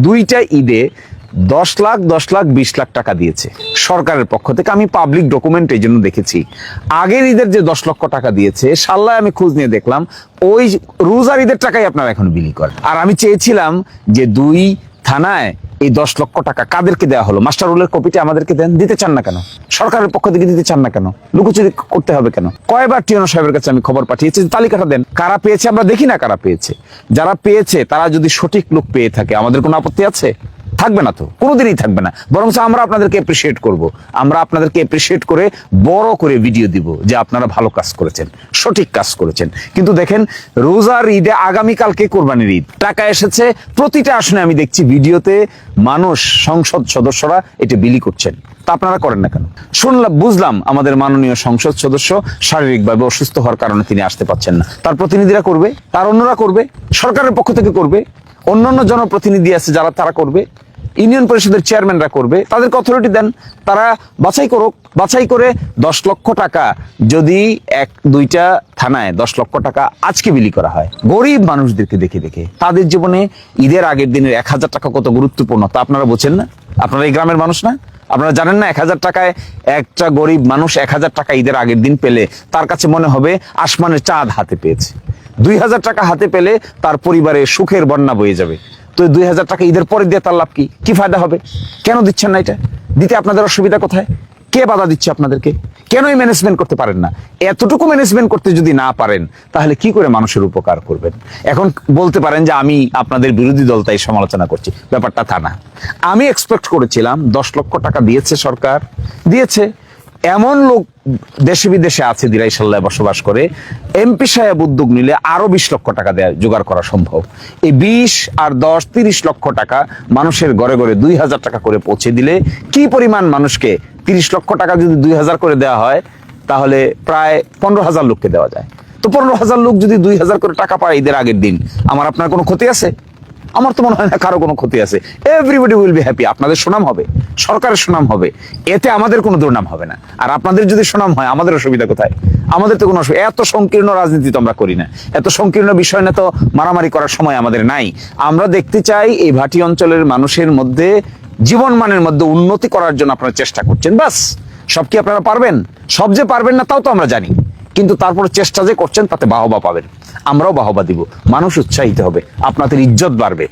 দুইটা ঈদে 10 লাখ 10 লাখ 20 লাখ টাকা দিয়েছে সরকারের পক্ষ থেকে। আমি পাবলিক ডকুমেন্ট এই জন্য দেখেছি। আগের ঈদের যে 10 লক্ষ টাকা দিয়েছে, সাল্লায় আমি খোঁজ নিয়ে দেখলাম ওই রোজার ঈদের টাকাই আপনারা এখন বিলি করেন। আর আমি চেয়েছিলাম যে 2 থানায় এই 10 লক্ষ টাকা কাদেরকে দেওয়া হলো, মাস্টার রুলের কপিটা আমাদেরকে দেন। দিতে চান না কেন? সরকারের পক্ষ থেকে দিতে চান না কেন? লুকোচুরি করতে হবে কেন? কয়বার টিওনো সাহেবের কাছে আমি খবর পাঠিয়েছি, তালিকাটা দেন। কারা পেয়েছে আমরা দেখি না, কারা পেয়েছে। যারা পেয়েছে তারা যদি সঠিক লোক পেয়ে থাকে, আমাদের কোনো আপত্তি আছে? থাকবে না তো, কোনোদিনই থাকবে না। বরং আমরা আপনাদেরকে অ্যাপ্রিসিয়েট করব। আমরা আপনাদেরকে অ্যাপ্রিসিয়েট করে বড় করে ভিডিও দিব যে আপনারা ভালো কাজ করেছেন, সঠিক কাজ করেছেন। কিন্তু দেখেন, রোজার ঈদে আগামীকালকে কোরবানির ঈদ, টাকা এসেছে প্রতিটা আসনে। আমি দেখছি ভিডিওতে মানুষ, সংসদ সদস্যরা এটা বিলি করছেন। তা আপনারা করেন না কেন? শুনলাম, বুঝলাম আমাদের মাননীয় সংসদ সদস্য শারীরিকভাবে অসুস্থ হওয়ার কারণে তিনি আসতে পারছেন না। তার প্রতিনিধিরা করবে, তার অন্যরা করবে, সরকারের পক্ষ থেকে করবে, অন্যান্য জনপ্রতিনিধি আছে যারা, তারা করবে, ইউনিয়ন পরিষদের চেয়ারম্যানরা করবে। তাদেরকে অথরিটি দেন, তারা বাছাই করুক। বাছাই করে 10 লক্ষ টাকা যদি 1-2টা থানায় 10 লক্ষ টাকা আজকে বিলি করা হয় গরিব মানুষদেরকে দেখে দেখে, তাদের জীবনে ঈদের আগের দিনের 1000 টাকা কত গুরুত্বপূর্ণ তা আপনারা বোঝেন না? আপনারা এই গ্রামের মানুষ না? আপনারা জানেন না 1000 টাকায় একটা গরিব মানুষ 1000 টাকা ঈদের আগের দিন পেলে তার কাছে মনে হবে আসমানের চাঁদ হাতে পেয়েছে। 2000 টাকা হাতে পেলে তার পরিবারে সুখের বন্যা বয়ে যাবে। তো 2000 টাকা ঈদের পরে দিয়ে তার লাভ কি? কি ফায়দা হবে? কেন দিচ্ছেন না এটা? দিতে আপনাদের অসুবিধা কোথায়? কে বাধা দিচ্ছে আপনাদেরকে? কেনই ম্যানেজমেন্ট করতে পারেন না? এতটুকু ম্যানেজমেন্ট করতে যদি না পারেন, তাহলে কি করে মানুষের উপকার করবেন? এখন বলতে পারেন যে আমি আপনাদের বিরোধী দল তাই সমালোচনা করছি। ব্যাপারটা তা না। আমি এক্সপেক্ট করেছিলাম 10 লক্ষ টাকা দিয়েছে সরকার, দিয়েছে। এমন লোক দেশে বিদেশে আছে দিরাইশাল্লায় বসবাস করে, এমপি সাহেব উদ্যোগ নিলে আরো 20 লক্ষ টাকা দেয়া জোগাড় করা সম্ভব। এই 20 আর 10 30 লক্ষ টাকা মানুষের ঘরে ঘরে 2000 টাকা করে পৌঁছে দিলে কি পরিমাণ মানুষকে, 30 লক্ষ টাকা যদি 2000 করে দেওয়া হয় তাহলে প্রায় 15,000 লোককে দেওয়া যায়। তো 15,000 লোক যদি 2000 করে টাকা পায় ঈদের আগের দিন, আমার আপনার কোনো ক্ষতি আছে? আমার তো মনে হয় না কারো কোনো ক্ষতি আছে। Everybody will be happy. আপনাদের সুনাম হবে, সরকারের সুনাম হবে, এতে আমাদের কোনো দুর্নাম হবে না। আর আপনাদের যদি সুনাম হয়, আমাদের অসুবিধা কোথায়? আমাদের তো কোনো অসুবিধা। এত সংকীর্ণ রাজনীতি তো আমরা করি না, এত সংকীর্ণ বিষয় না তো মারামারি করার সময় আমাদের নাই। আমরা দেখতে চাই এই ভাটি অঞ্চলের মানুষের মধ্যে জীবনমানের মধ্যে উন্নতি করার জন্য আপনারা চেষ্টা করছেন, বাস। সব কি আপনারা পারবেন? সব যে পারবেন না তাও তো আমরা জানি, কিন্তু তারপরে চেষ্টা যে করছেন তাতে বাহবা পাবেন, আমরাও বাহবা দিব। মানুষ উৎসাহিত হবে, আপনাদের ইজ্জত বাড়বে।